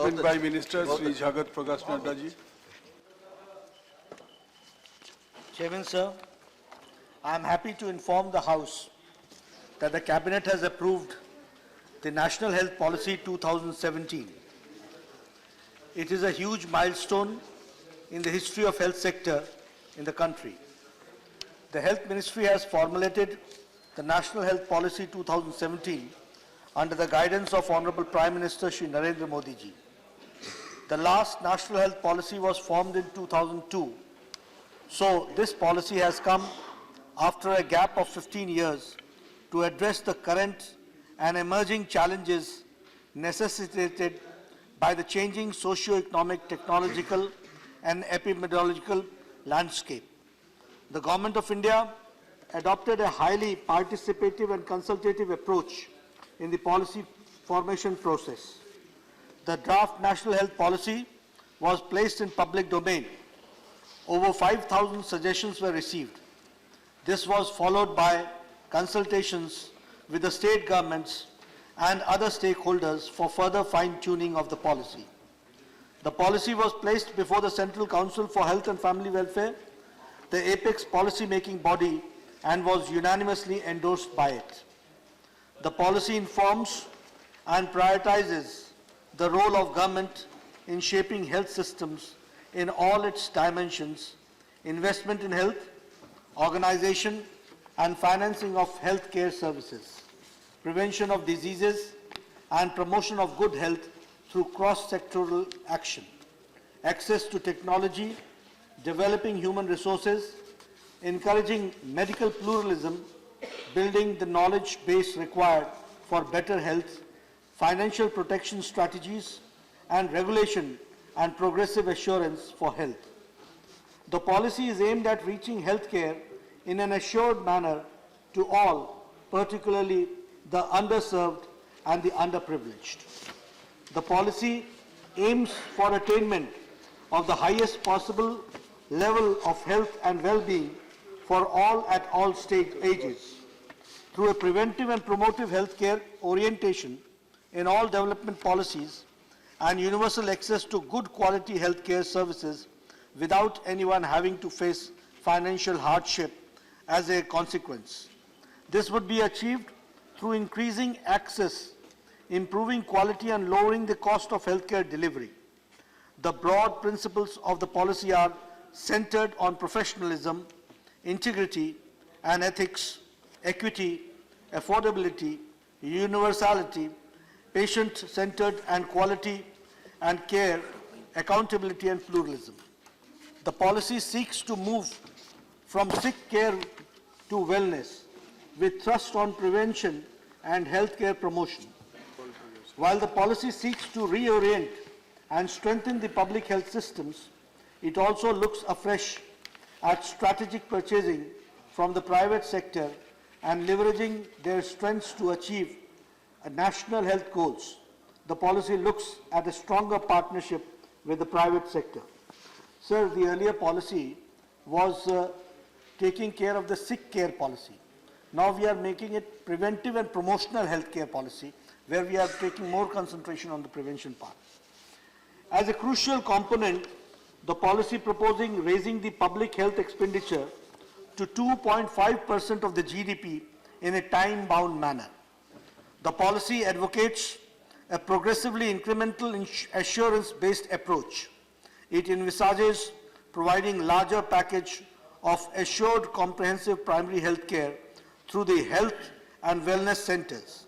Statement by Minister Sri Jagat Prakash Nadda ji. Chairman, sir, I am happy to inform the House that the Cabinet has approved the National Health Policy 2017. It is a huge milestone in the history of health sector in the country. The Health Ministry has formulated the National Health Policy 2017 under the guidance of Honorable Prime Minister Shri Narendra Modi ji. The last National Health Policy was formed in 2002. So this policy has come after a gap of 15 years to address the current and emerging challenges necessitated by the changing socio-economic, technological and epidemiological landscape. The Government of India adopted a highly participative and consultative approach in the policy formation process. The draft National Health Policy was placed in public domain. Over 5,000 suggestions were received. This was followed by consultations with the state governments and other stakeholders for further fine-tuning of the policy. The policy was placed before the Central Council for Health and Family Welfare, the apex policy-making body, and was unanimously endorsed by it. The policy informs and prioritizes the role of government in shaping health systems in all its dimensions: investment in health, organization and financing of health care services, prevention of diseases and promotion of good health through cross-sectoral action, access to technology, developing human resources, encouraging medical pluralism, building the knowledge base required for better health, financial protection strategies, and regulation and progressive assurance for health. The policy is aimed at reaching healthcare in an assured manner to all, particularly the underserved and the underprivileged. The policy aims for attainment of the highest possible level of health and well-being for all at all ages, through a preventive and promotive healthcare orientation in all development policies and universal access to good quality healthcare services without anyone having to face financial hardship as a consequence. This would be achieved through increasing access, improving quality and lowering the cost of healthcare delivery. The broad principles of the policy are centered on professionalism, integrity and ethics, equity, affordability, universality, patient-centered and quality and care, accountability and pluralism. The policy seeks to move from sick care to wellness with thrust on prevention and healthcare promotion. While the policy seeks to reorient and strengthen the public health systems, it also looks afresh at strategic purchasing from the private sector and leveraging their strengths to achieve national health goals. The policy looks at a stronger partnership with the private sector. Sir, the earlier policy was taking care of the sick care policy. Now we are making it preventive and promotional health care policy, where we are taking more concentration on the prevention part. As a crucial component, the policy proposing raising the public health expenditure to 2.5% of the GDP in a time-bound manner. The policy advocates a progressively incremental assurance-based approach. It envisages providing larger package of assured comprehensive primary health care through the health and wellness centers,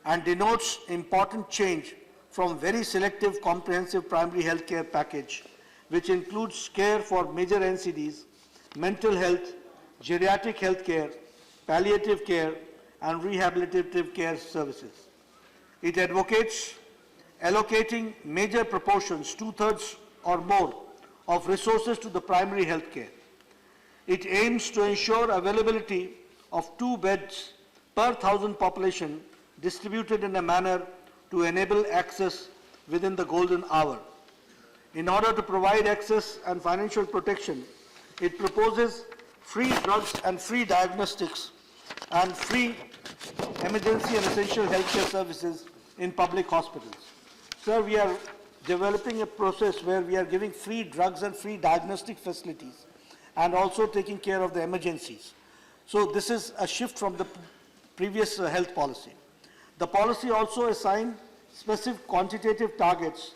and denotes important change from very selective comprehensive primary health care package, which includes care for major NCDs, mental health, geriatric health care, palliative care, and rehabilitative care services. It advocates allocating major proportions, 2/3 or more, of resources to the primary health care. It aims to ensure availability of 2 beds per 1,000 population distributed in a manner to enable access within the golden hour. In order to provide access and financial protection, it proposes free drugs and free diagnostics and free emergency and essential healthcare services in public hospitals. Sir, we are developing a process where we are giving free drugs and free diagnostic facilities and also taking care of the emergencies. So this is a shift from the previous health policy. The policy also assigned specific quantitative targets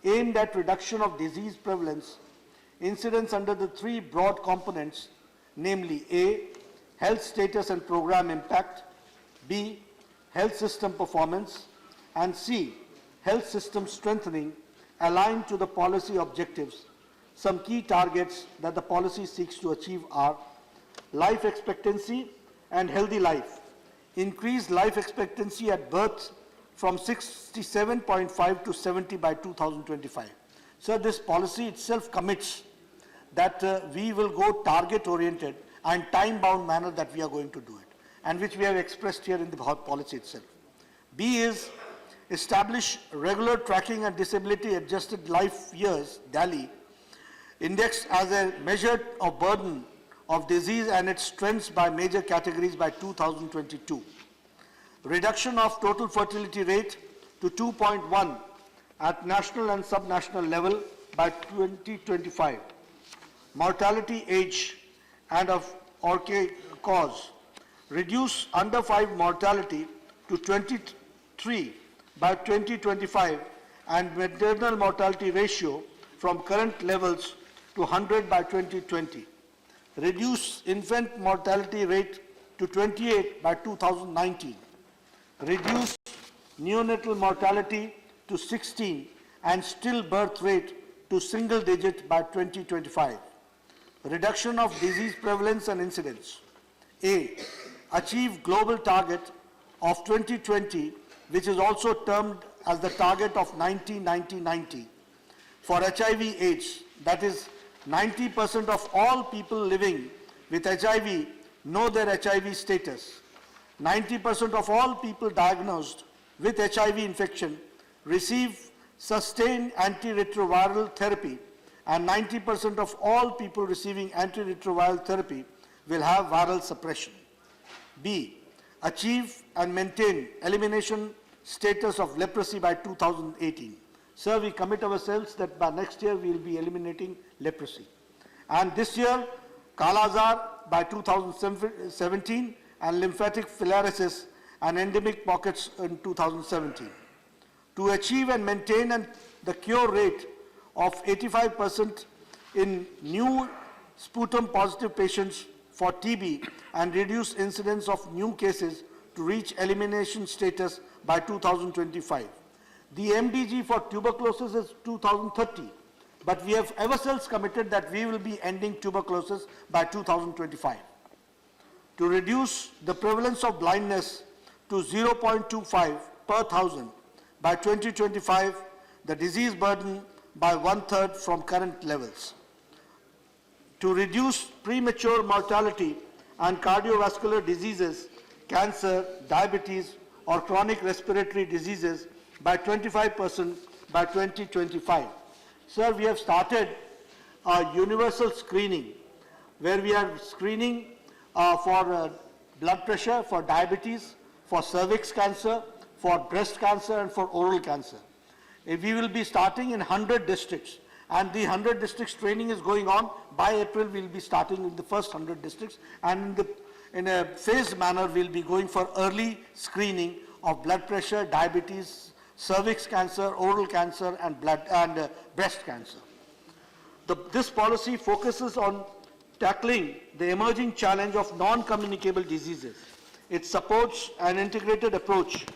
aimed at reduction of disease prevalence, incidence under the three broad components, namely A, health status and program impact, B, health system performance, and C, health system strengthening aligned to the policy objectives. Some key targets that the policy seeks to achieve are life expectancy and healthy life. Increase life expectancy at birth from 67.5 to 70 by 2025. So this policy itself commits that we will go target-oriented and time-bound manner that we are going to do it, and which we have expressed here in the policy itself. B is establish regular tracking and disability-adjusted life years, DALI, index as a measure of burden of disease and its trends by major categories by 2022. Reduction of total fertility rate to 2.1 at national and subnational level by 2025. Mortality age and of cause. Reduce under 5 mortality to 23 by 2025 and maternal mortality ratio from current levels to 100 by 2020. Reduce infant mortality rate to 28 by 2019. Reduce neonatal mortality to 16 and stillbirth rate to single digit by 2025. Reduction of disease prevalence and incidence. A, achieve global target of 2020, which is also termed as the target of 90-90-90 for HIV/AIDS. That is, 90% of all people living with HIV know their HIV status. 90% of all people diagnosed with HIV infection receive sustained antiretroviral therapy, and 90% of all people receiving antiretroviral therapy will have viral suppression. B, achieve and maintain elimination status of leprosy by 2018. Sir, we commit ourselves that by next year we will be eliminating leprosy. And this year, Kala-Azar by 2017 and lymphatic filariasis and endemic pockets in 2017. To achieve and maintain the cure rate of 85% in new sputum positive patients for TB and reduce incidence of new cases to reach elimination status by 2025. The MDG for tuberculosis is 2030, but we have ourselves committed that we will be ending tuberculosis by 2025. To reduce the prevalence of blindness to 0.25 per thousand by 2025, the disease burden by 1/3 from current levels. To reduce premature mortality and cardiovascular diseases, cancer, diabetes, or chronic respiratory diseases by 25% by 2025. Sir, we have started a universal screening where we are screening for blood pressure, for diabetes, for cervix cancer, for breast cancer, and for oral cancer. We will be starting in 100 districts, and the 100 districts training is going on. By April, we will be starting in the first 100 districts, and in a phased manner, we will be going for early screening of blood pressure, diabetes, cervix cancer, oral cancer, and breast cancer. This policy focuses on tackling the emerging challenge of non-communicable diseases. It supports an integrated approach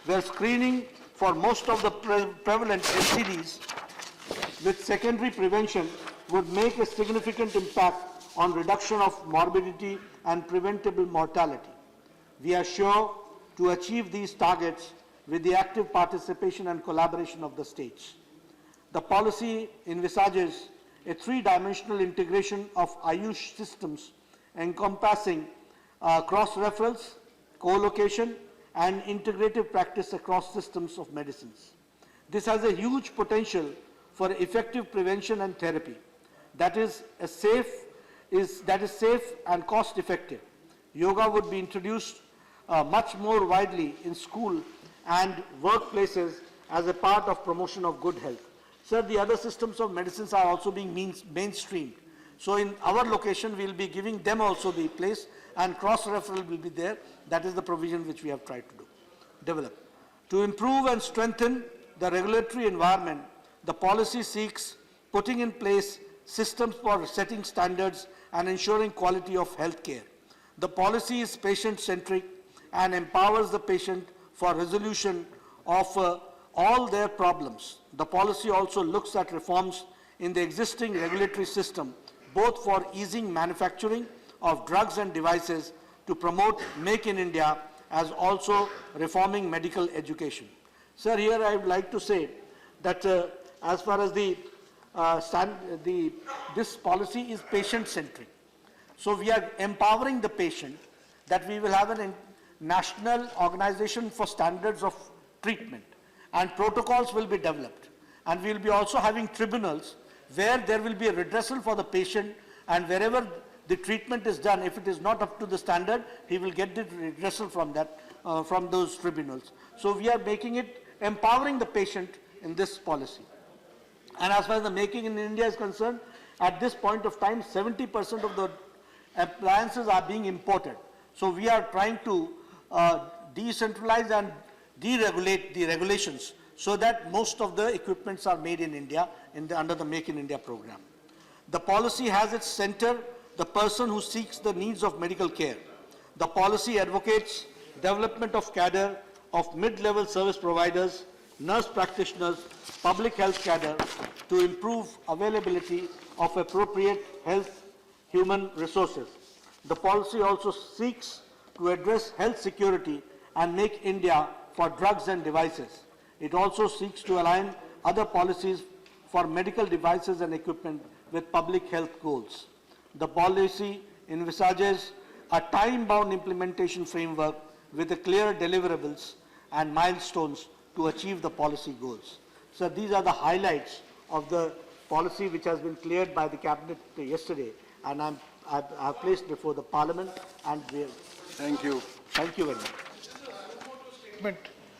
where screening for most of the prevalent STDs with secondary prevention would make a significant impact on reduction of morbidity and preventable mortality. We are sure to achieve these targets with the active participation and collaboration of the states. The policy envisages a three-dimensional integration of Ayush systems encompassing cross-referrals, co-location, and integrative practice across systems of medicines. This has a huge potential for effective prevention and therapy that is safe and cost-effective. Yoga would be introduced much more widely in school and workplaces as a part of promotion of good health. Sir, the other systems of medicines are also being mainstreamed. So in our location, we'll be giving them also the place, and cross-referral will be there. That is the provision which we have tried to develop. To improve and strengthen the regulatory environment, the policy seeks putting in place systems for setting standards and ensuring quality of health care. The policy is patient-centric and empowers the patient for resolution of all their problems. The policy also looks at reforms in the existing regulatory system, both for easing manufacturing of drugs and devices to promote Make in India, as also reforming medical education. Sir, here I would like to say that as far as this policy is patient-centric. So we are empowering the patient that we will have a national organization for standards of treatment, and protocols will be developed. And we will be also having tribunals where there will be a redressal for the patient, and wherever the treatment is done, if it is not up to the standard, he will get the redressal from that, from those tribunals. So we are making it, empowering the patient in this policy. And as far as the Making in India is concerned, at this point of time, 70% of the appliances are being imported. So we are trying to decentralize and deregulate the regulations so that most of the equipments are made in India under the Make in India program. The policy has its center the person who seeks the needs of medical care. The policy advocates development of cadre of mid-level service providers, nurse practitioners, public health cadre to improve availability of appropriate health human resources. The policy also seeks to address health security and make India for drugs and devices. It also seeks to align other policies for medical devices and equipment with public health goals. The policy envisages a time-bound implementation framework with a clear deliverables and milestones to achieve the policy goals. So these are the highlights of the policy which has been cleared by the Cabinet yesterday, and I've placed before the Parliament. And Thank you. Thank you very much.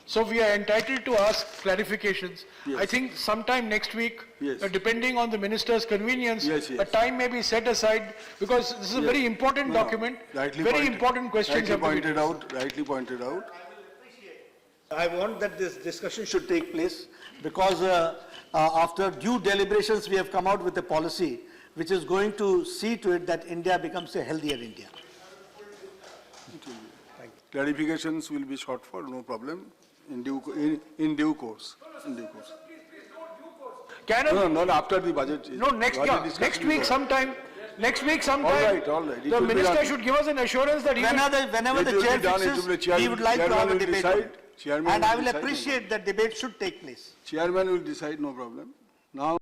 So we are entitled to ask clarifications. Yes. I think sometime next week, Yes. Depending on the minister's convenience, Yes, yes. a time may be set aside, because this is a very important document, very important questions have to be discussed. Rightly pointed out. I want that this discussion should take place because after due deliberations, we have come out with a policy which is going to see to it that India becomes a healthier India. Clarifications will be sought for, no problem, in due course. In due course. Can a- No, after the budget. No, next discussion week is sometime, All right. It the will be minister done. should give us an assurance that he will... Whenever It the will be chair done, it fixes, will be we would like to have a will debate on decide. it. Chairman And I will decide. appreciate that debate should take place. Chairman will decide, no problem. Now.